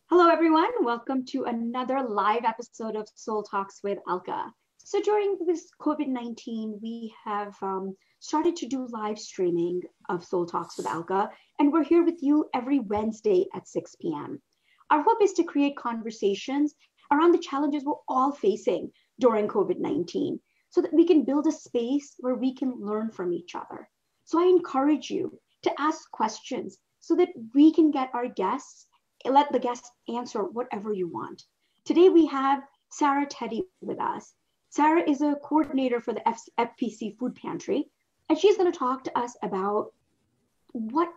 Hello, everyone. Welcome to another live episode of Soul Talks with Alka. So during this COVID-19, we have started to do live streaming of Soul Talks with Alka, and we're here with you every Wednesday at 6 p.m. Our hope is to create conversations around the challenges we're all facing during COVID-19 so that we can build a space where we can learn from each other. So I encourage you to ask questions so that we can get our guests let the guests answer whatever you want. Today we have Sarah Tetti with us. Sarah is a coordinator for the FPC Food Pantry, and she's going to talk to us about what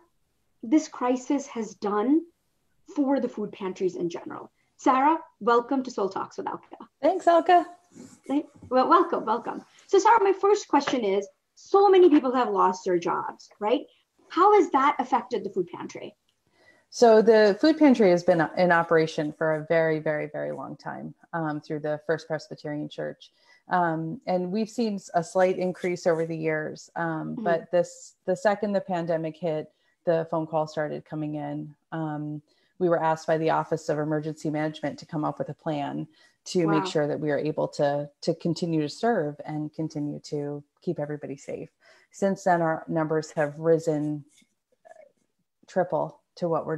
this crisis has done for the food pantries in general. Sarah, welcome to Soul Talks with Alka. Thanks, Alka. Well, welcome. So Sarah, my first question is, so many people have lost their jobs, right? How has that affected the food pantry? So the food pantry has been in operation for a very, very, very long time through the First Presbyterian Church. And we've seen a slight increase over the years. But the second the pandemic hit, the phone calls started coming in. We were asked by the Office of Emergency Management to come up with a plan to make sure that we are able to continue to serve and continue to keep everybody safe. Since then, our numbers have risen triple to what we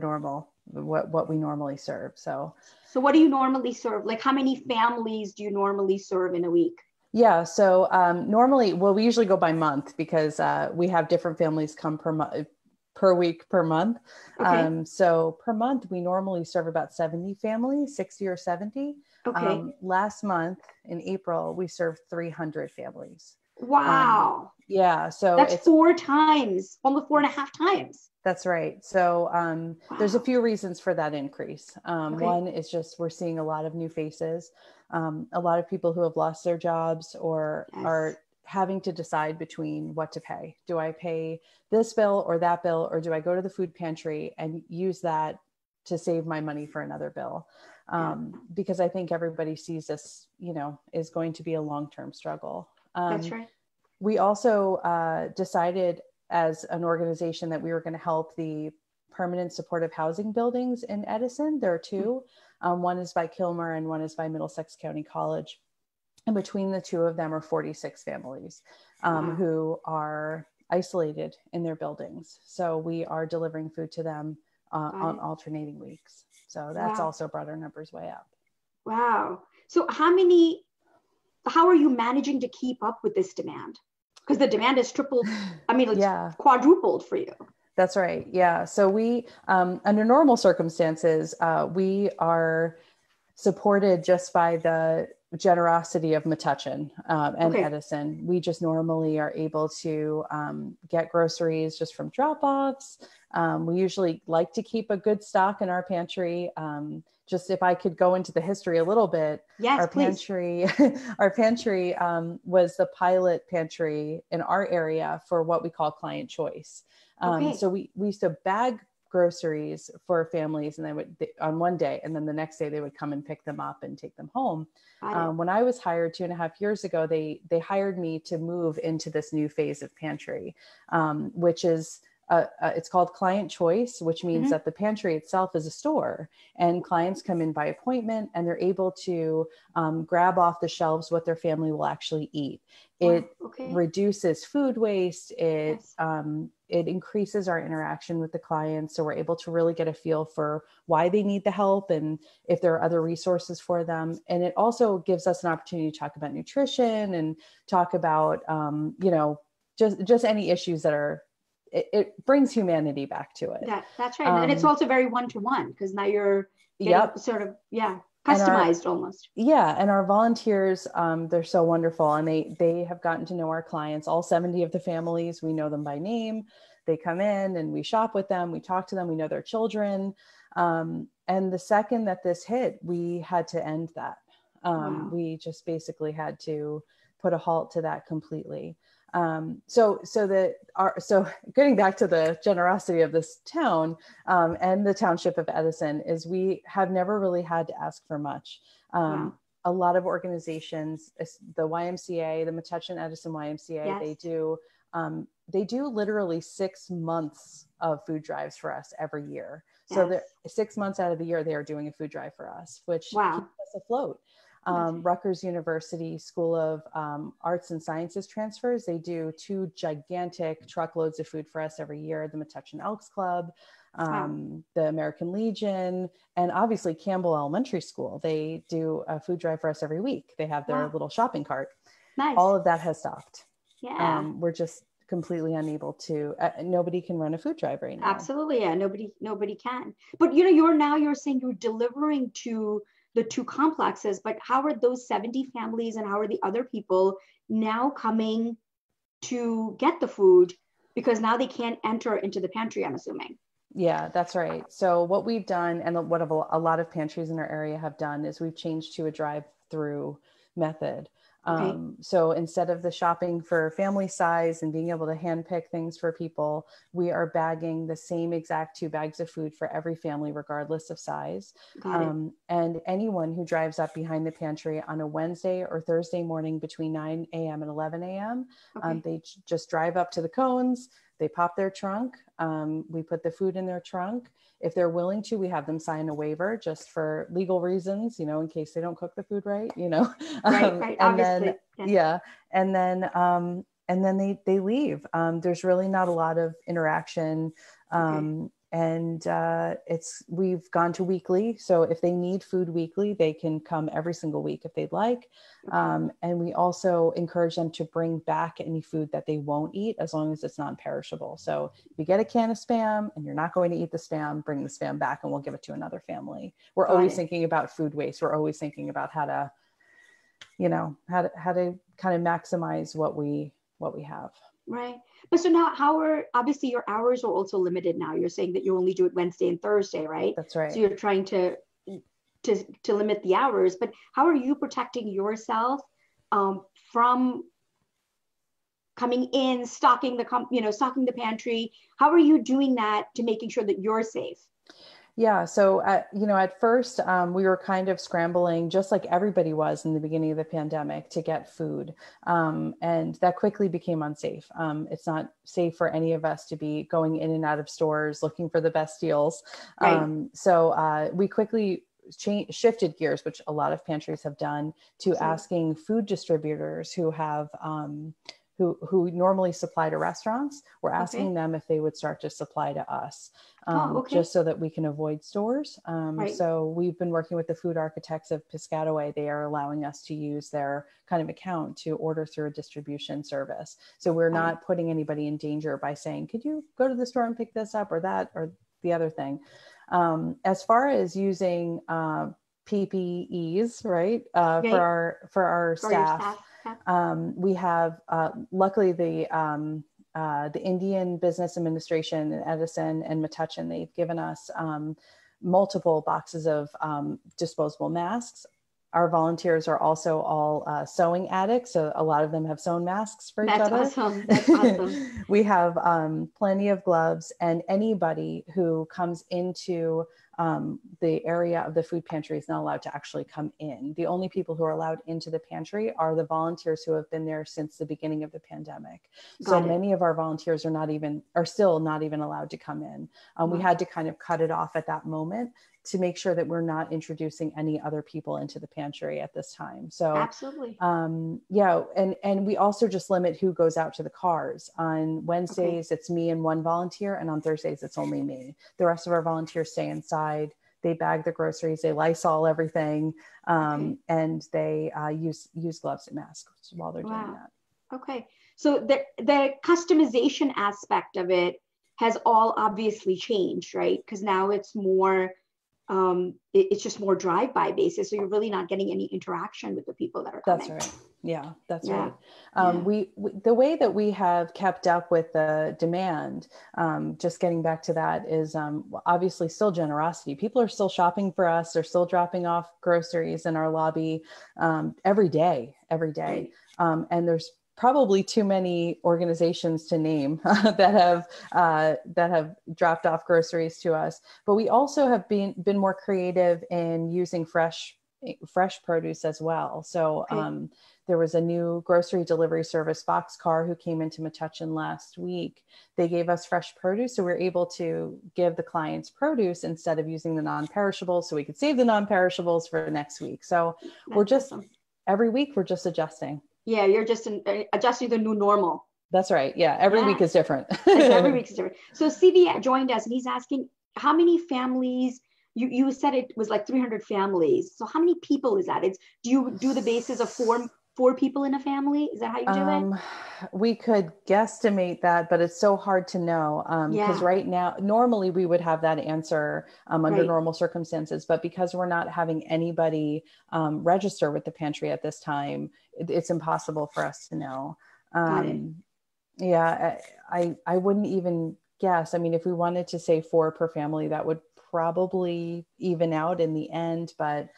normally serve. So what do you normally serve? Like, how many families do you normally serve in a week? Yeah. So normally, we usually go by month because we have different families come per week, per month. Okay. So per month, we normally serve about 70 families, 60 or 70. Okay. Last month in April, we served 300 families. Wow. Yeah. So that's almost 4.5 times. That's right. So there's a few reasons for that increase. One is just we're seeing a lot of new faces, a lot of people who have lost their jobs or are having to decide between what to pay. Do I pay this bill or that bill, or do I go to the food pantry and use that to save my money for another bill? Because I think everybody sees this, is going to be a long-term struggle. That's right. We also decided as an organization that we were going to help the permanent supportive housing buildings in Edison. There are two. One is by Kilmer and one is by Middlesex County College. And between the two of them are 46 families who are isolated in their buildings. So we are delivering food to them on alternating weeks. So that's also brought our numbers way up. Wow. So how are you managing to keep up with this demand? Because the demand has tripled, quadrupled for you. That's right. Yeah. So we, under normal circumstances, we are supported just by the generosity of Metuchen and Edison. We just normally are able to get groceries just from drop-offs. We usually like to keep a good stock in our pantry. Just if I could go into the history a little bit, our pantry was the pilot pantry in our area for what we call client choice. So we used to bag groceries for families, and they would on one day, and then the next day they would come and pick them up and take them home. When I was hired 2.5 years ago, they hired me to move into this new phase of pantry, which is it's called client choice, which means that the pantry itself is a store, and clients come in by appointment and they're able to grab off the shelves what their family will actually eat. It reduces food waste. It increases our interaction with the clients. So we're able to really get a feel for why they need the help and if there are other resources for them. And it also gives us an opportunity to talk about nutrition and talk about, just any issues that are, it brings humanity back to it. That's right. And it's also very one-to-one because now you're getting customized almost. Yeah. And our volunteers, they're so wonderful. And they have gotten to know our clients, all 70 of the families. We know them by name. They come in and we shop with them. We talk to them. We know their children. And the second that this hit, we had to end that. We just basically had to put a halt to that completely. So getting back to the generosity of this town and the township of Edison is we have never really had to ask for much. A lot of organizations, the YMCA, the Metuchen Edison YMCA, they do literally 6 months of food drives for us every year. So they're 6 months out of the year, they are doing a food drive for us, which keeps us afloat. Rutgers University School of Arts and Sciences transfers. They do 2 gigantic truckloads of food for us every year. The Metuchen Elks Club, the American Legion, and obviously Campbell Elementary School. They do a food drive for us every week. They have their little shopping cart. Nice. All of that has stopped. Yeah. We're just completely unable to, nobody can run a food drive right now. Absolutely. Yeah. Nobody can. But you're saying you're delivering to the 2 complexes, but how are those 70 families and how are the other people now coming to get the food? Because now they can't enter into the pantry, I'm assuming. Yeah, that's right. So what we've done, and what a lot of pantries in our area have done, is we've changed to a drive-through method. So instead of the shopping for family size and being able to handpick things for people, we are bagging the same exact 2 bags of food for every family, regardless of size. And anyone who drives up behind the pantry on a Wednesday or Thursday morning between 9 a.m. and 11 a.m., they just drive up to the cones, they pop their trunk, we put the food in their trunk. If they're willing to, we have them sign a waiver just for legal reasons, in case they don't cook the food right, Right, and obviously. And then they leave. There's really not a lot of interaction. And we've gone to weekly. So if they need food weekly, they can come every single week if they'd like. And we also encourage them to bring back any food that they won't eat, as long as it's non-perishable. So if you get a can of Spam and you're not going to eat the Spam, bring the Spam back and we'll give it to another family. We're always thinking about food waste. We're always thinking about how to kind of maximize what we have. Right. But so now obviously your hours are also limited now. You're saying that you only do it Wednesday and Thursday, right? That's right. So you're trying to limit the hours, but how are you protecting yourself from coming in, stocking the pantry? How are you doing that to making sure that you're safe? Yeah. So, at first we were kind of scrambling, just like everybody was in the beginning of the pandemic, to get food. And that quickly became unsafe. It's not safe for any of us to be going in and out of stores looking for the best deals. Right. So we quickly shifted gears, which a lot of pantries have done, to asking food distributors who have who normally supply to restaurants. We're asking them if they would start to supply to us, just so that we can avoid stores. So we've been working with the food architects of Piscataway. They are allowing us to use their kind of account to order through a distribution service. So we're not putting anybody in danger by saying, could you go to the store and pick this up or that or the other thing. As far as using PPEs, right, for our staff. We have, luckily, the Indian Business Administration in Edison and Metuchen, they've given us multiple boxes of disposable masks. Our volunteers are also all sewing addicts, so a lot of them have sewn masks for each other. Awesome. That's awesome. We have plenty of gloves, and anybody who comes into the area of the food pantry is not allowed to actually come in. The only people who are allowed into the pantry are the volunteers who have been there since the beginning of the pandemic. So many of our volunteers are still not even allowed to come in. We had to kind of cut it off at that moment to make sure that we're not introducing any other people into the pantry at this time. So absolutely. And we also just limit who goes out to the cars. On Wednesdays, it's me and one volunteer, and on Thursdays, it's only me. The rest of our volunteers stay inside. They bag the groceries, they Lysol everything, and they use gloves and masks while they're doing that. Okay. So the customization aspect of it has all obviously changed, right? Because now it's more, it's just more drive-by basis. So you're really not getting any interaction with the people that are coming. That's right. Yeah, that's right. We the way that we have kept up with the demand, just getting back to that, is obviously still generosity. People are still shopping for us. They're still dropping off groceries in our lobby every day. And there's probably too many organizations to name that have dropped off groceries to us. But we also have been more creative in using fresh fresh produce as well. So Okay. there was a new grocery delivery service, Boxcar, who came into Metuchen last week. They gave us fresh produce. So we're able to give the clients produce instead of using the non-perishables, so we could save the non-perishables for next week. So we're That's just, awesome. every week we're just adjusting. Yeah, you're just adjusting the new normal. That's right. Yeah. Every Yeah, week is different. it's every week is different. So CV joined us and he's asking how many families, you said it was like 300 families. So how many people is that? It's, do you do the basis of four people in a family? Is that how you do it? We could guesstimate that, but it's so hard to know. Because Yeah, right now, normally we would have that answer under right. normal circumstances, but because we're not having anybody register with the pantry at this time, it's impossible for us to know. Got it. Um, yeah, I wouldn't even guess. I mean, if we wanted to say 4 per family, that would probably even out in the end, but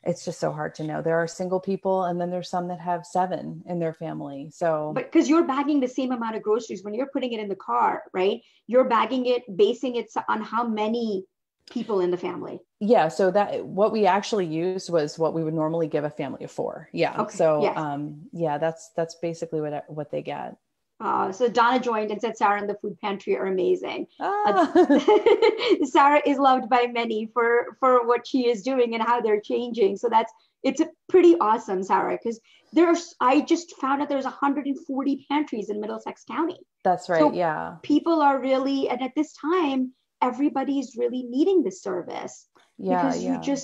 it's just so hard to know. There are single people, and then there's some that have 7 in their family. So But because you're bagging the same amount of groceries when you're putting it in the car, right? You're bagging it, basing it on how many people in the family. yeah, so that what we actually used was what we would normally give a family of 4. Yeah. Okay, So yes. yeah, that's basically what they get. So Donna joined and said Sarah and the food pantry are amazing. Ah. Sarah is loved by many for what she is doing and how they're changing. So it's a pretty awesome, Sarah, because I just found out there's 140 pantries in Middlesex County. That's right. So Yeah. people are really, and at this time, everybody's really needing this service Yeah. because Yeah.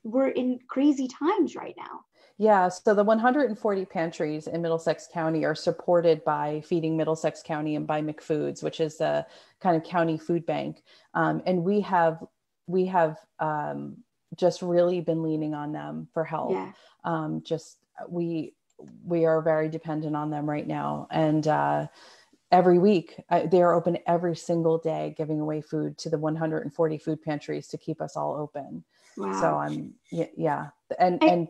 we're in crazy times right now. Yeah, so the 140 pantries in Middlesex County are supported by Feeding Middlesex County and by McFoods, which is the kind of county food bank. And we have just really been leaning on them for help. Yeah. Just we are very dependent on them right now, and every week they are open every single day, giving away food to the 140 food pantries to keep us all open. So Wow. yeah, and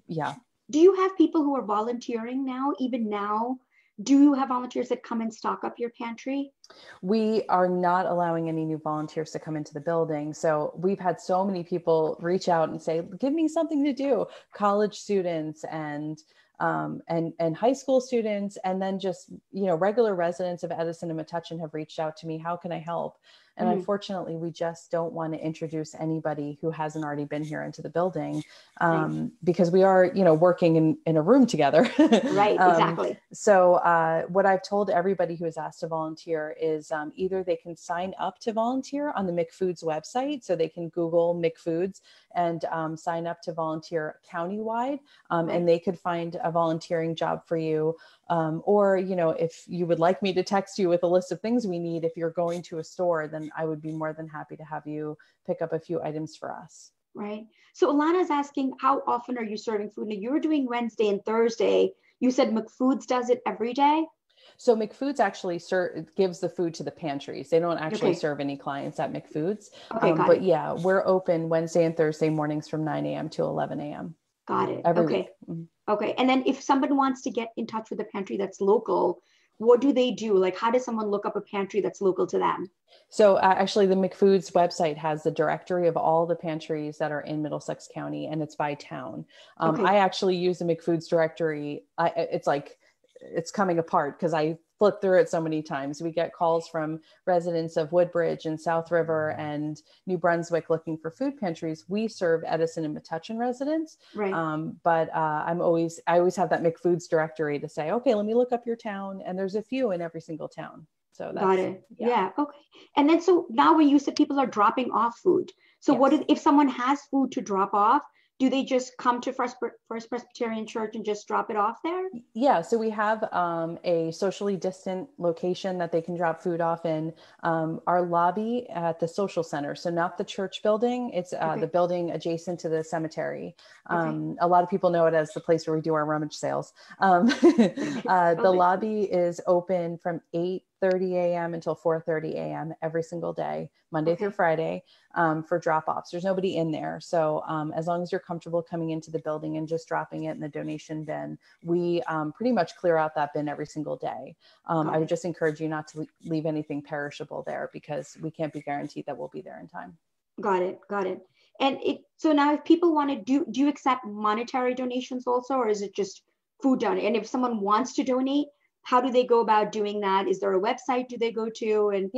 yeah. Do you have people who are volunteering now, even now? Do you have volunteers that come and stock up your pantry? We are not allowing any new volunteers to come into the building. So we've had so many people reach out and say, give me something to do. College students and high school students, and then just, regular residents of Edison and Metuchen have reached out to me. How can I help? And Mm-hmm. unfortunately, we just don't want to introduce anybody who hasn't already been here into the building, Right. because we are, working in a room together. Right, exactly. So what I've told everybody who has asked to volunteer is either they can sign up to volunteer on the McFoods website. So they can Google McFoods and sign up to volunteer countywide, Right. and they could find a volunteering job for you. Or, if you would like me to text you with a list of things we need, if you're going to a store, then I would be more than happy to have you pick up a few items for us. Right. So Alana's asking, how often are you serving food? Now you're doing Wednesday and Thursday. You said McFoods does it every day? So McFoods actually gives the food to the pantries. They don't actually Okay. serve any clients at McFoods. Okay, got But it. yeah, we're open Wednesday and Thursday mornings from 9 a.m. to 11 a.m. Got it. every week. Okay. Mm-hmm. Okay. And then if somebody wants to get in touch with a pantry that's local, what do they do? Like, how does someone look up a pantry that's local to them? So actually the McFoods website has the directory of all the pantries that are in Middlesex County, and it's by town. Okay. I actually use the McFoods directory. It's coming apart because I flipped through it so many times. We get calls from residents of Woodbridge and South River and New Brunswick looking for food pantries. We serve Edison and Metuchen residents, Right. but I always have that McFoods directory to say, okay, let me look up your town, and there's a few in every single town. So Got that's, it. yeah. Yeah. Okay. And then so now when you said people are dropping off food, so Yes. what if someone has food to drop off? Do they just come to First Presbyterian Church and just drop it off there? Yeah, so we have a socially distant location that they can drop food off in, our lobby at the social center. So not the church building, it's Okay. the building adjacent to the cemetery. Okay. A lot of people know it as the place where we do our rummage sales. The lobby is open from 8:30 a.m. until 4:30 a.m. every single day, Monday through Friday, for drop-offs. There's nobody in there. So as long as you're comfortable coming into the building and just dropping it in the donation bin, we pretty much clear out that bin every single day. I would just encourage you not to leave anything perishable there, because we can't be guaranteed that we'll be there in time. Got it. Got it. And so now if people want to do you accept monetary donations also, or is it just food donate? And if someone wants to donate, how do they go about doing that? Is there a website do they go to? And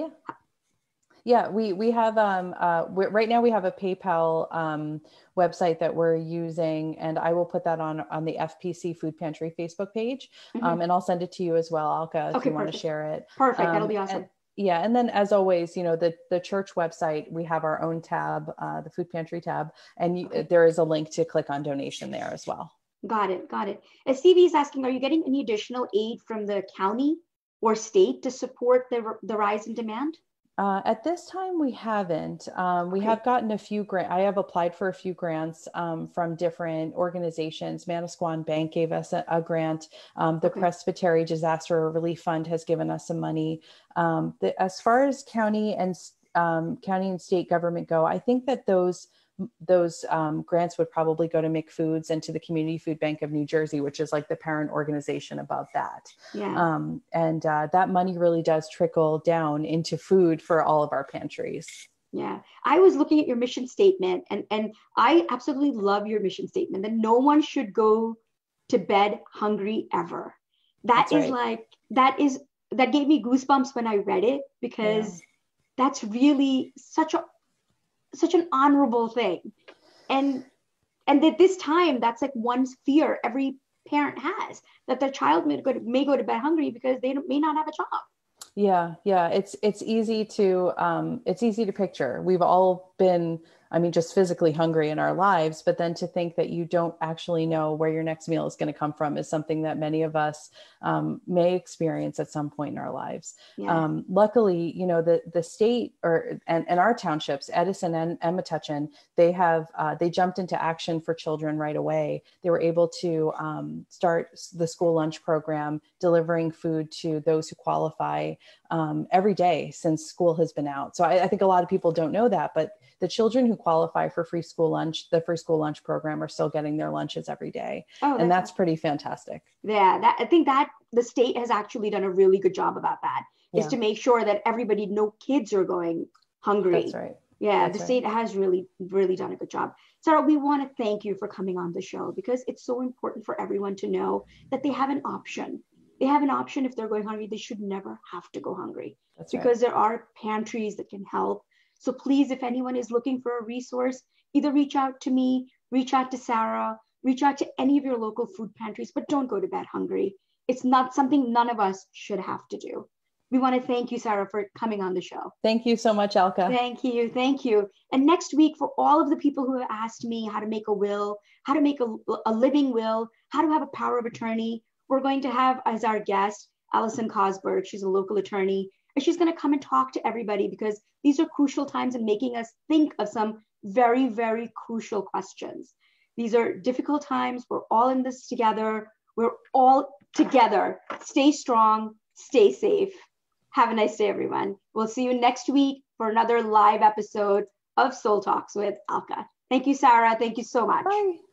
yeah, we have right now we have a PayPal website that we're using, and I will put that on the FPC Food Pantry Facebook page, and I'll send it to you as well, Alka, if you want to share it. Perfect, that'll be awesome. And then as always, the church website, we have our own tab, the Food Pantry tab, and there is a link to click on donation there as well. Got it. As CV is asking, are you getting any additional aid from the county or state to support the rise in demand? At this time, we haven't. We have gotten a few grants. I have applied for a few grants from different organizations. Manasquan Bank gave us a grant. The Presbytery Disaster Relief Fund has given us some money. As far as county and state government go, I think that those grants would probably go to McFoods and to the Community Food Bank of New Jersey, which is like the parent organization above that. Yeah. And that money really does trickle down into food for all of our pantries. Yeah. I was looking at your mission statement, and I absolutely love your mission statement that no one should go to bed hungry ever. That gave me goosebumps when I read it, because that's really such an honorable thing. And at this time, that's like one fear every parent has, that their child may go to bed hungry because they may not have a job. Yeah. It's easy to picture. We've all been, just physically hungry in our lives, but then to think that you don't actually know where your next meal is going to come from is something that many of us may experience at some point in our lives. Yeah. Luckily, the state and our townships, Edison and Metuchen, they jumped into action for children right away. They were able to start the school lunch program, delivering food to those who qualify every day since school has been out. So I think a lot of people don't know that, but the children who qualify for the free school lunch program are still getting their lunches every day. And that's pretty fantastic. Yeah, I think that the state has actually done a really good job about that, is to make sure that no kids are going hungry. That's right. Yeah, the state has really, really done a good job. Sarah, we want to thank you for coming on the show, because it's so important for everyone to know that they have an option. They have an option. If they're going hungry, they should never have to go hungry. That's because there are pantries that can help. So please, if anyone is looking for a resource, either reach out to me, reach out to Sarah, reach out to any of your local food pantries, but don't go to bed hungry. It's not something none of us should have to do. We want to thank you, Sarah, for coming on the show. Thank you so much, Alka. Thank you. And next week, for all of the people who have asked me how to make a will, how to make a living will, how to have a power of attorney, we're going to have as our guest, Allison Cosberg. She's a local attorney, and she's going to come and talk to everybody, because these are crucial times in making us think of some very, very crucial questions. These are difficult times. We're all in this together. We're all together. Stay strong, stay safe. Have a nice day, everyone. We'll see you next week for another live episode of Soul Talks with Alka. Thank you, Sarah. Thank you so much. Bye.